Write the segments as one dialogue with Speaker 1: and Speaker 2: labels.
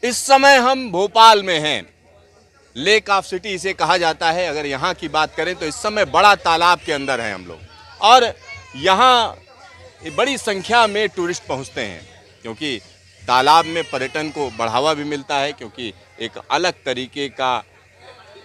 Speaker 1: इस समय हम भोपाल में हैं। लेक ऑफ सिटी इसे कहा जाता है। अगर यहाँ की बात करें तो इस समय बड़ा तालाब के अंदर हैं हम लोग और यहाँ बड़ी संख्या में टूरिस्ट पहुँचते हैं क्योंकि तालाब में पर्यटन को बढ़ावा भी मिलता है, क्योंकि एक अलग तरीके का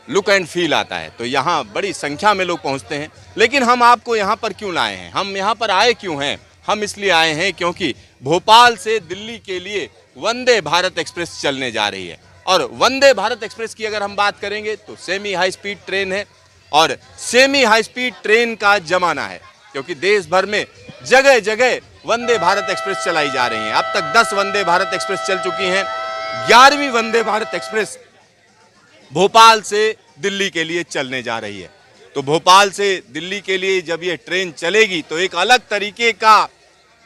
Speaker 1: लुक एंड फील आता है। तो यहाँ बड़ी संख्या में लोग पहुँचते हैं। लेकिन हम आपको यहाँ पर क्यों लाए हैं, हम यहाँ पर आए क्यों हैं? हम इसलिए आए हैं क्योंकि भोपाल से दिल्ली के लिए वंदे भारत एक्सप्रेस चलने जा रही है। और वंदे भारत एक्सप्रेस की अगर हम बात करेंगे तो सेमी हाई स्पीड ट्रेन है और सेमी हाई स्पीड ट्रेन का जमाना है, क्योंकि देश भर में जगह जगह वंदे भारत एक्सप्रेस चलाई जा रही हैं। अब तक 10 वंदे भारत एक्सप्रेस चल चुकी हैं। 11वीं वंदे भारत एक्सप्रेस भोपाल से दिल्ली के लिए चलने जा रही है। तो भोपाल से दिल्ली के लिए जब ये ट्रेन चलेगी तो एक अलग तरीके का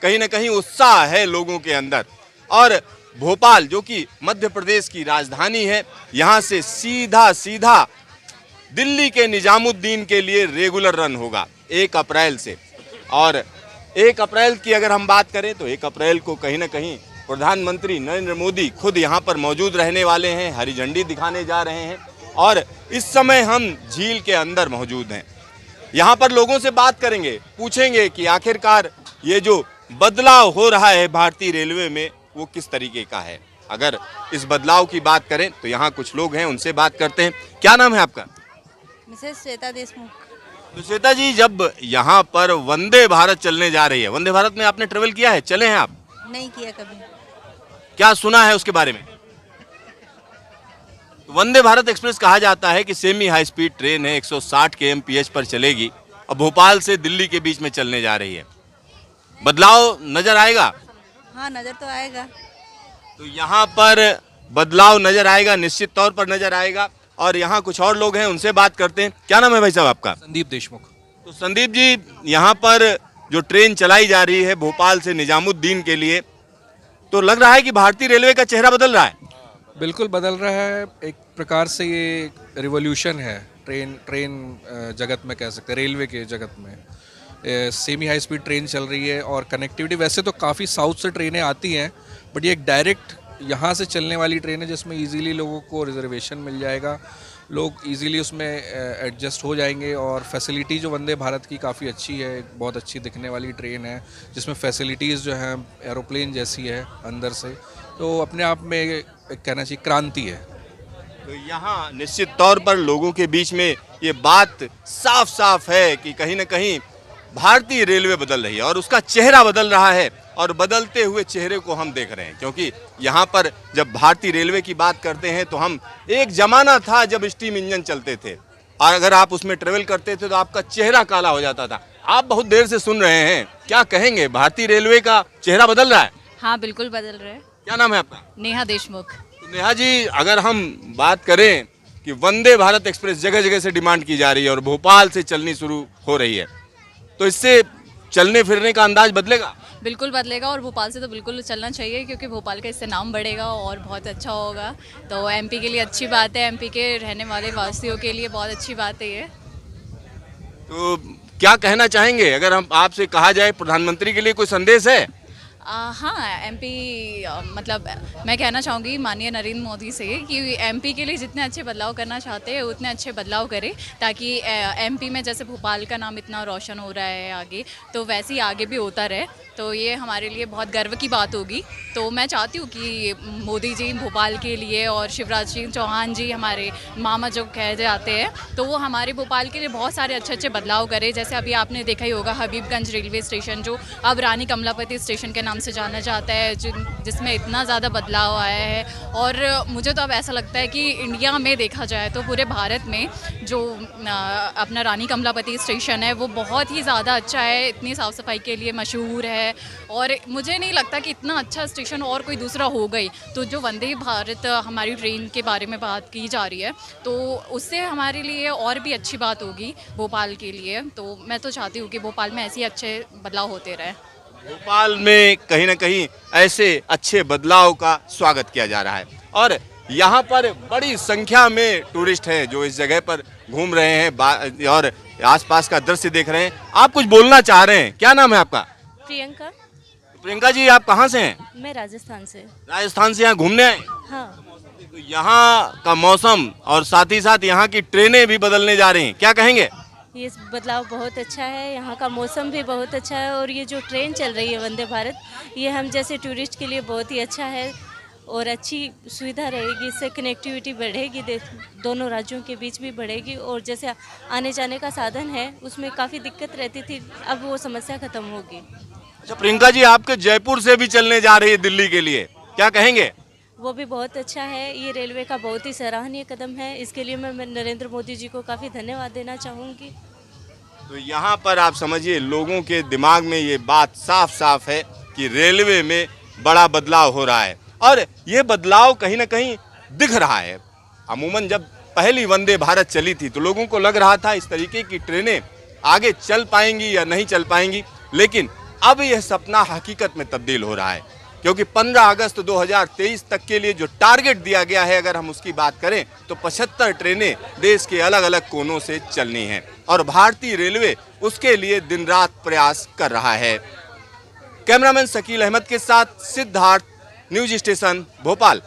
Speaker 1: कहीं ना कहीं उत्साह है लोगों के अंदर। और भोपाल जो कि मध्य प्रदेश की राजधानी है, यहाँ से सीधा सीधा दिल्ली के निजामुद्दीन के लिए रेगुलर रन होगा 1 अप्रैल से। और 1 अप्रैल की अगर हम बात करें तो 1 अप्रैल को कहीं ना कहीं प्रधानमंत्री नरेंद्र मोदी खुद यहाँ पर मौजूद रहने वाले हैं, हरी झंडी दिखाने जा रहे हैं। और इस समय हम झील के अंदर मौजूद हैं। यहाँ पर लोगों से बात करेंगे, पूछेंगे कि आखिरकार ये जो बदलाव हो रहा है भारतीय रेलवे में वो किस तरीके का है। अगर इस बदलाव की बात करें तो यहाँ कुछ लोग हैं, उनसे बात करते हैं। क्या नाम है आपका?
Speaker 2: मिसेस श्वेता देशमुख।
Speaker 1: तो श्वेता जी, जब यहाँ पर वंदे भारत चलने जा रही है, वंदे भारत में आपने ट्रेवल किया है, चले हैं आप?
Speaker 2: नहीं किया कभी।
Speaker 1: क्या सुना है उसके बारे में? वंदे भारत एक्सप्रेस कहा जाता है कि सेमी हाई स्पीड ट्रेन है, 160 kmph पर चलेगी और भोपाल से दिल्ली के बीच में चलने जा रही है। बदलाव नजर आएगा?
Speaker 2: हाँ, नजर तो आएगा।
Speaker 1: तो यहाँ पर बदलाव नजर आएगा, निश्चित तौर पर नजर आएगा। और यहाँ कुछ और लोग हैं, उनसे बात करते हैं। क्या नाम है भाई साहब आपका?
Speaker 3: संदीप देशमुख।
Speaker 1: तो संदीप जी, यहाँ पर जो ट्रेन चलाई जा रही है भोपाल से निजामुद्दीन के लिए, तो लग रहा है कि भारतीय रेलवे का चेहरा बदल रहा है।
Speaker 3: बिल्कुल बदल रहा है। एक प्रकार से ये रिवॉल्यूशन है ट्रेन जगत में, कह सकते हैं रेलवे के जगत में। सेमी हाई स्पीड ट्रेन चल रही है और कनेक्टिविटी, वैसे तो काफ़ी साउथ से ट्रेनें आती हैं, बट ये एक डायरेक्ट यहाँ से चलने वाली ट्रेन है जिसमें इजीली लोगों को रिजर्वेशन मिल जाएगा, लोग इजीली उसमें एडजस्ट हो जाएंगे। और फैसिलिटी जो वंदे भारत की काफ़ी अच्छी है, एक बहुत अच्छी दिखने वाली ट्रेन है जिसमें फैसिलिटीज़ जो हैं एरोप्लेन जैसी है अंदर से, तो अपने आप में एक कहना चाहिए क्रांति है।
Speaker 1: तो यहाँ निश्चित तौर पर लोगों के बीच में ये बात साफ साफ है कि कहीं ना कहीं भारतीय रेलवे बदल रही है और उसका चेहरा बदल रहा है। और बदलते हुए चेहरे को हम देख रहे हैं, क्योंकि यहाँ पर जब भारतीय रेलवे की बात करते हैं तो हम एक जमाना था जब स्टीम इंजन चलते थे और अगर आप उसमें ट्रेवल करते थे तो आपका चेहरा काला हो जाता था। आप बहुत देर से सुन रहे हैं, क्या कहेंगे? भारतीय रेलवे का चेहरा बदल रहा है?
Speaker 2: हाँ, बिल्कुल बदल रहे हैं।
Speaker 1: क्या नाम है आपका?
Speaker 2: नेहा देशमुख।
Speaker 1: तो नेहा जी, अगर हम बात करें कि वंदे भारत एक्सप्रेस जगह जगह से डिमांड की जा रही है और भोपाल से चलनी शुरू हो रही है, तो इससे चलने फिरने का अंदाज बदलेगा?
Speaker 4: बिल्कुल बदलेगा और भोपाल से तो बिल्कुल चलना चाहिए, क्योंकि भोपाल का इससे नाम बढ़ेगा और बहुत अच्छा होगा। तो एमपी के लिए अच्छी बात है, एमपी के रहने वाले वासियों के लिए बहुत अच्छी बात है ये।
Speaker 1: तो क्या कहना चाहेंगे, अगर हम आपसे कहा जाए प्रधानमंत्री के लिए कोई संदेश है?
Speaker 4: हाँ, एमपी मतलब मैं कहना चाहूँगी माननीय नरेंद्र मोदी से कि एमपी के लिए जितने अच्छे बदलाव करना चाहते हैं उतने अच्छे बदलाव करें, ताकि एमपी में जैसे भोपाल का नाम इतना रोशन हो रहा है आगे, तो वैसे ही आगे भी होता रहे। तो ये हमारे लिए बहुत गर्व की बात होगी। तो मैं चाहती हूँ कि मोदी जी भोपाल के लिए और शिवराज सिंह चौहान जी हमारे मामा जो कहे जाते हैं, तो वो हमारे भोपाल के लिए बहुत सारे अच्छे अच्छे बदलाव करें। जैसे अभी आपने देखा ही होगा हबीबगंज रेलवे स्टेशन, जो अब रानी कमलापति स्टेशन के नाम से जाना जाता है, जिसमें इतना ज़्यादा बदलाव आया है। और मुझे तो अब ऐसा लगता है कि इंडिया में देखा जाए तो पूरे भारत में जो अपना रानी कमलापति स्टेशन है वो बहुत ही ज़्यादा अच्छा है, इतनी साफ़ सफाई के लिए मशहूर है। और मुझे नहीं लगता कि इतना अच्छा स्टेशन और कोई दूसरा हो गई। तो जो वंदे भारत हमारी ट्रेन के बारे में बात की जा रही है, तो उससे हमारे लिए और भी अच्छी बात होगी भोपाल के लिए। तो मैं तो चाहती हूँ कि भोपाल में ऐसे ही अच्छे बदलाव होते रहे।
Speaker 1: भोपाल में कहीं ना कहीं ऐसे अच्छे बदलाव का स्वागत किया जा रहा है और यहाँ पर बड़ी संख्या में टूरिस्ट हैं जो इस जगह पर घूम रहे हैं और आसपास का दृश्य देख रहे हैं। आप कुछ बोलना चाह रहे हैं, क्या नाम है आपका?
Speaker 2: प्रियंका।
Speaker 1: प्रियंका जी, आप कहाँ से हैं?
Speaker 2: मैं राजस्थान से।
Speaker 1: राजस्थान से यहाँ घूमने आए?
Speaker 2: हाँ।
Speaker 1: यहाँ का मौसम और साथ ही साथ यहाँ की ट्रेनें भी बदलने जा रही हैं, क्या कहेंगे?
Speaker 5: ये बदलाव बहुत अच्छा है, यहाँ का मौसम भी बहुत अच्छा है और ये जो ट्रेन चल रही है वंदे भारत, ये हम जैसे टूरिस्ट के लिए बहुत ही अच्छा है और अच्छी सुविधा रहेगी। इससे कनेक्टिविटी बढ़ेगी, दोनों राज्यों के बीच भी बढ़ेगी और जैसे आने जाने का साधन है उसमें काफ़ी दिक्कत रहती थी, अब वो समस्या खत्म होगी।
Speaker 1: अच्छा प्रियंका जी, आपके जयपुर से भी चलने जा रही है दिल्ली के लिए, क्या कहेंगे?
Speaker 5: वो भी बहुत अच्छा है, ये रेलवे का बहुत ही सराहनीय कदम है, इसके लिए मैं नरेंद्र मोदी जी को काफ़ी धन्यवाद देना चाहूँगी।
Speaker 1: तो यहाँ पर आप समझिए लोगों के दिमाग में ये बात साफ साफ है कि रेलवे में बड़ा बदलाव हो रहा है और ये बदलाव कहीं ना कहीं दिख रहा है। अमूमन जब पहली वंदे भारत चली थी तो लोगों को लग रहा था इस तरीके की ट्रेनें आगे चल पाएंगी या नहीं चल पाएंगी, लेकिन अब यह सपना हकीकत में तब्दील हो रहा है क्योंकि 15 अगस्त 2023 तक के लिए जो टारगेट दिया गया है, अगर हम उसकी बात करें तो 75 ट्रेनें देश के अलग अलग कोनों से चलनी हैं और भारतीय रेलवे उसके लिए दिन रात प्रयास कर रहा है। कैमरामैन शकील अहमद के साथ सिद्धार्थ, न्यूज स्टेशन, भोपाल।